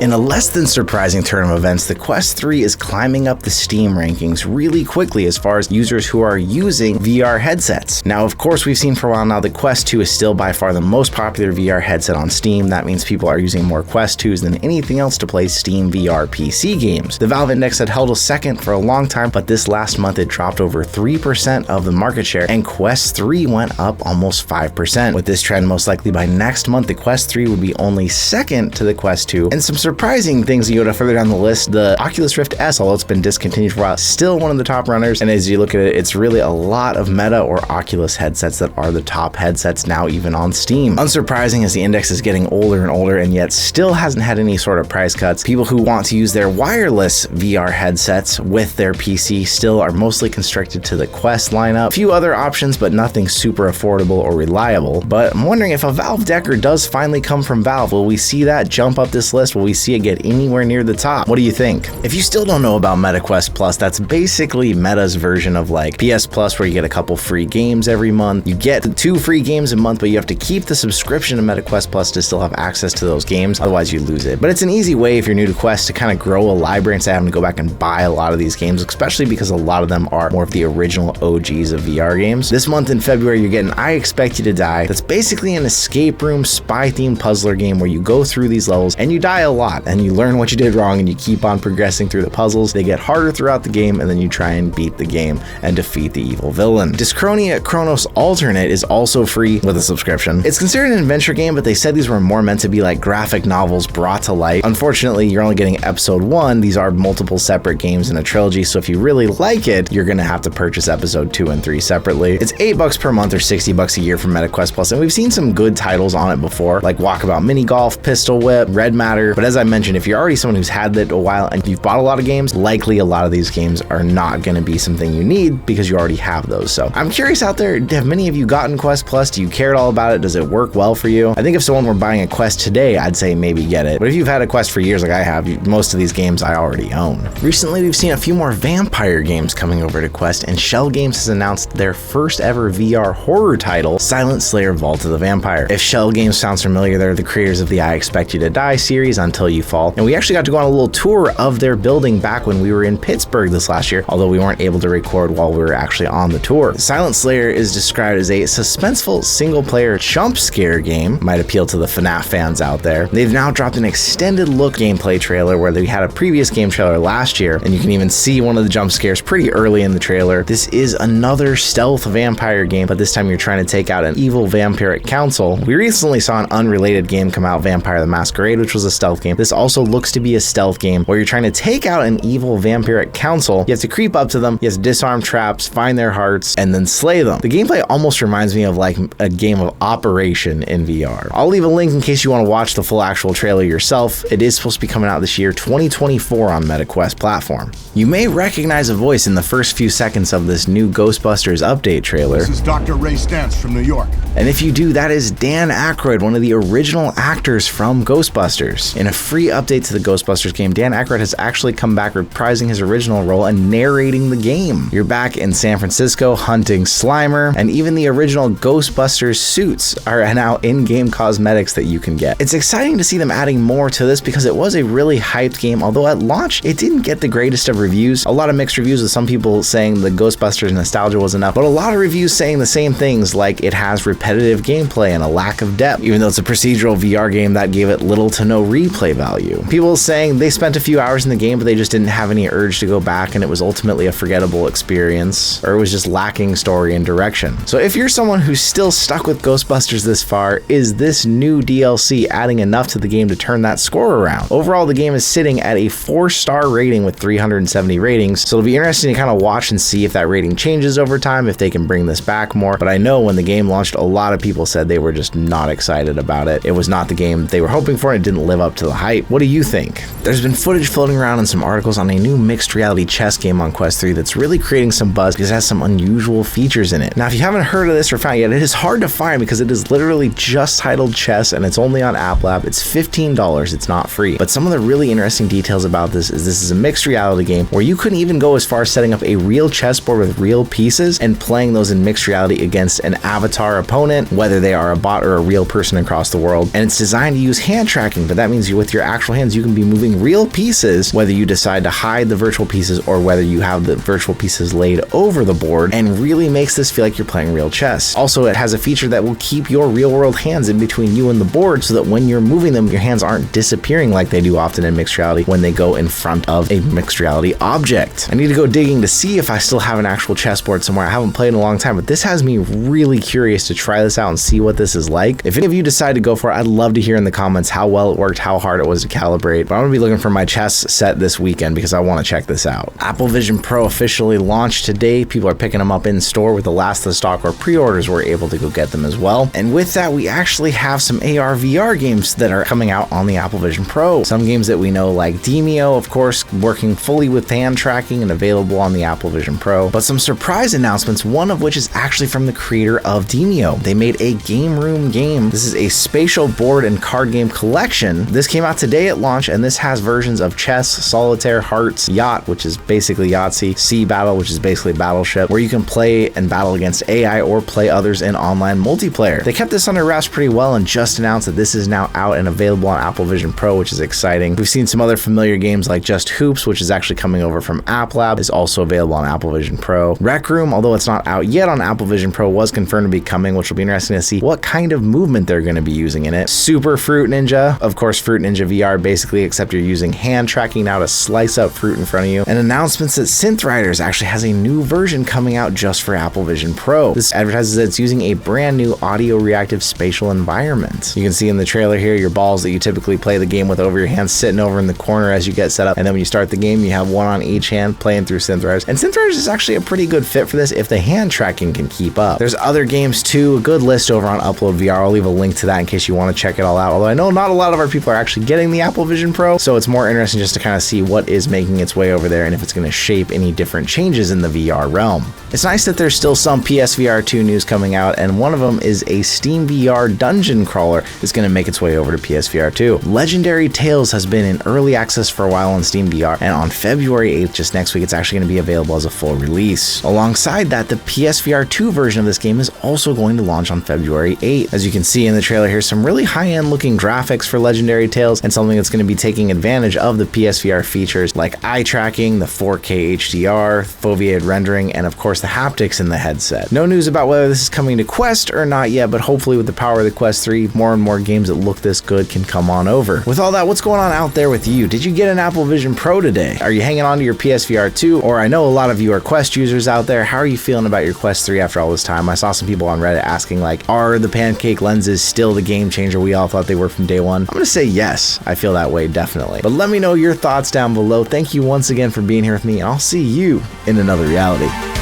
In a less than surprising turn of events, the Quest 3 is climbing up the Steam rankings really quickly as far as users who are using VR headsets. Now, of course, we've seen for a while now the Quest 2 is still by far the most popular VR headset on Steam. That means people are using more Quest 2s than anything else to play Steam VR PC games. The Valve Index had held a second for a long time, but this last month it dropped over 3% of the market share, and Quest 3 went up almost 5%. With this trend, most likely by next month, the Quest 3 would be only second to the Quest 2, and some surprising things you go to further down the list, the Oculus Rift S, although it's been discontinued for a while, still one of the top runners. And as you look at it, it's really a lot of Meta or Oculus headsets that are the top headsets now, even on Steam. Unsurprising, as the index is getting older and older and yet still hasn't had any sort of price cuts. People who want to use their wireless VR headsets with their PC still are mostly constricted to the Quest lineup. A few other options, but nothing super affordable or reliable. But I'm wondering if a Valve Decker does finally come from Valve, will we see that jump up this list? Will we see it get anywhere near the top? What do you think? If you still don't know about MetaQuest Plus, that's basically Meta's version of like PS Plus, where you get a couple free games every month. You get 2 free games a month, but you have to keep the subscription to MetaQuest Plus to still have access to those games, otherwise you lose it. But it's an easy way, if you're new to Quest, to kind of grow a library instead of having to go back and buy a lot of these games, especially because a lot of them are more of the original OGs of VR games. This month in February, you're getting I Expect You to Die. That's basically an escape room spy-themed puzzler game where you go through these levels and you die a lot and you learn what you did wrong and you keep on progressing through the puzzles. They get harder throughout the game, and then you try and beat the game and defeat the evil villain. Dyschronia Chronos Alternate is also free with a subscription. It's considered an adventure game, but they said these were more meant to be like graphic novels brought to life. Unfortunately, you're only getting episode 1. These are multiple separate games in a trilogy, so if you really like it, you're gonna have to purchase episode 2 and 3 separately. It's $8 per month or $60 a year for MetaQuest Plus, and we've seen some good titles on it before, like Walkabout Mini Golf, Pistol Whip, Red Matter. But as I mentioned, if you're already someone who's had that a while and you've bought a lot of games, likely a lot of these games are not going to be something you need because you already have those. So I'm curious out there, have many of you gotten Quest Plus? Do you care at all about it? Does it work well for you? I think if someone were buying a Quest today, I'd say maybe get it. But if you've had a Quest for years like I have, most of these games I already own. Recently, we've seen a few more vampire games coming over to Quest, and Schell Games has announced their first ever VR horror title, Silent Slayer: Vault of the Vampire. If Schell Games sounds familiar, they're the creators of the I Expect You to Die series, Until You Fall, and we actually got to go on a little tour of their building back when we were in Pittsburgh this last year, although we weren't able to record while we were actually on the tour. Silent Slayer is described as a suspenseful single-player jump scare game. Might appeal to the FNAF fans out there. They've now dropped an extended look gameplay trailer where they had a previous game trailer last year, and you can even see one of the jump scares pretty early in the trailer. This is another stealth vampire game, but this time you're trying to take out an evil vampiric council. We recently saw an unrelated game come out, Vampire the Masquerade, which was a stealth game. This also looks to be a stealth game where you're trying to take out an evil vampiric council. You have to creep up to them, you have to disarm traps, find their hearts, and then slay them. The gameplay almost reminds me of like a game of Operation in VR. I'll leave a link in case you want to watch the full actual trailer yourself. It is supposed to be coming out this year, 2024, on MetaQuest platform. You may recognize a voice in the first few seconds of this new Ghostbusters update trailer. This is Dr. Ray Stantz from New York. And if you do, that is Dan Aykroyd, one of the original actors from Ghostbusters. In a free update to the Ghostbusters game, Dan Aykroyd has actually come back reprising his original role and narrating the game. You're back in San Francisco hunting Slimer, and even the original Ghostbusters suits are now in-game cosmetics that you can get. It's exciting to see them adding more to this because it was a really hyped game, although at launch it didn't get the greatest of reviews. A lot of mixed reviews with some people saying the Ghostbusters nostalgia was enough, but a lot of reviews saying the same things, like it has repetitive gameplay and a lack of depth. Even though it's a procedural VR game, that gave it little to no replay value. People saying they spent a few hours in the game, but they just didn't have any urge to go back, and it was ultimately a forgettable experience, or it was just lacking story and direction. So if you're someone who's still stuck with Ghostbusters this far, is this new DLC adding enough to the game to turn that score around? Overall, the game is sitting at a 4-star rating with 370 ratings, so it'll be interesting to kind of watch and see if that rating changes over time, if they can bring this back more. But I know when the game launched, a lot of people said they were just not excited about it. It was not the game they were hoping for, and it didn't live up to the hype. What do you think? There's been footage floating around in some articles on a new mixed reality chess game on Quest 3 that's really creating some buzz because it has some unusual features in it. Now, if you haven't heard of this or found it yet, it is hard to find because it is literally just titled Chess, and it's only on App Lab. It's $15, it's not free. But some of the really interesting details about this is a mixed reality game where you couldn't even go as far as setting up a real chessboard with real pieces and playing those in mixed reality against an avatar opponent, whether they are a bot or a real person across the world. And it's designed to use hand tracking, but that means means with your actual hands, you can be moving real pieces, whether you decide to hide the virtual pieces or whether you have the virtual pieces laid over the board, and really makes this feel like you're playing real chess. Also, it has a feature that will keep your real-world hands in between you and the board so that when you're moving them, your hands aren't disappearing like they do often in mixed reality when they go in front of a mixed reality object. I need to go digging to see if I still have an actual chessboard somewhere. I haven't played in a long time, but this has me really curious to try this out and see what this is like. If any of you decide to go for it, I'd love to hear in the comments how well it worked, how hard it was to calibrate. But I'm gonna be looking for my chess set this weekend because I want to check this out. Apple Vision Pro officially launched today. People are picking them up in store with the last of the stock or pre-orders. We're able to go get them as well. And with that, we actually have some AR VR games that are coming out on the Apple Vision Pro. Some games that we know, like Demio, of course, working fully with hand tracking and available on the Apple Vision Pro. But some surprise announcements, one of which is actually from the creator of Demio. They made a game room game. This is a spatial board and card game collection. This came out today at launch, and this has versions of chess, solitaire, hearts, yacht, which is basically Yahtzee, sea battle, which is basically battleship, where you can play and battle against AI or play others in online multiplayer. They kept this under wraps pretty well and just announced that this is now out and available on Apple Vision Pro, which is exciting. We've seen some other familiar games like Just Hoops, which is actually coming over from App Lab, is also available on Apple Vision Pro. Rec Room, although it's not out yet on Apple Vision Pro, was confirmed to be coming, which will be interesting to see what kind of movement they're going to be using in it. Super Fruit Ninja, of course, Fruit Ninja VR, basically, except you're using hand tracking now to slice up fruit in front of you. And announcements that Synth Riders actually has a new version coming out just for Apple Vision Pro. This advertises that it's using a brand new audio reactive spatial environment. You can see in the trailer here your balls that you typically play the game with over your hands sitting over in the corner as you get set up, and then when you start the game you have one on each hand playing through Synth Riders. And Synth Riders is actually a pretty good fit for this if the hand tracking can keep up. There's other games too, a good list over on Upload VR. I'll leave a link to that in case you want to check it all out, although I know not a lot of our people are actually getting the Apple Vision Pro, so it's more interesting just to kind of see what is making its way over there and if it's going to shape any different changes in the VR realm. It's nice that there's still some PSVR 2 news coming out, and one of them is a Steam VR dungeon crawler that's going to make its way over to PSVR 2. Legendary Tales has been in early access for a while on Steam VR, and on February 8th, just next week, it's actually going to be available as a full release. Alongside that, the PSVR 2 version of this game is also going to launch on February 8th. As you can see in the trailer, here's some really high-end looking graphics for Legendary Tales, and something that's going to be taking advantage of the PSVR features like eye tracking, the 4K HDR, foveated rendering, and of course the haptics in the headset. No news about whether this is coming to Quest or not yet, but hopefully with the power of the Quest 3, more and more games that look this good can come on over. With all that, what's going on out there with you? Did you get an Apple Vision Pro today? Are you hanging on to your PSVR 2? Or I know a lot of you are Quest users out there. How are you feeling about your Quest 3 after all this time? I saw some people on Reddit asking like, are the pancake lenses still the game changer we all thought they were from day one? I'm gonna say yes. I feel that way, definitely. But let me know your thoughts down below. Thank you once again for being here with me, and I'll see you in another reality.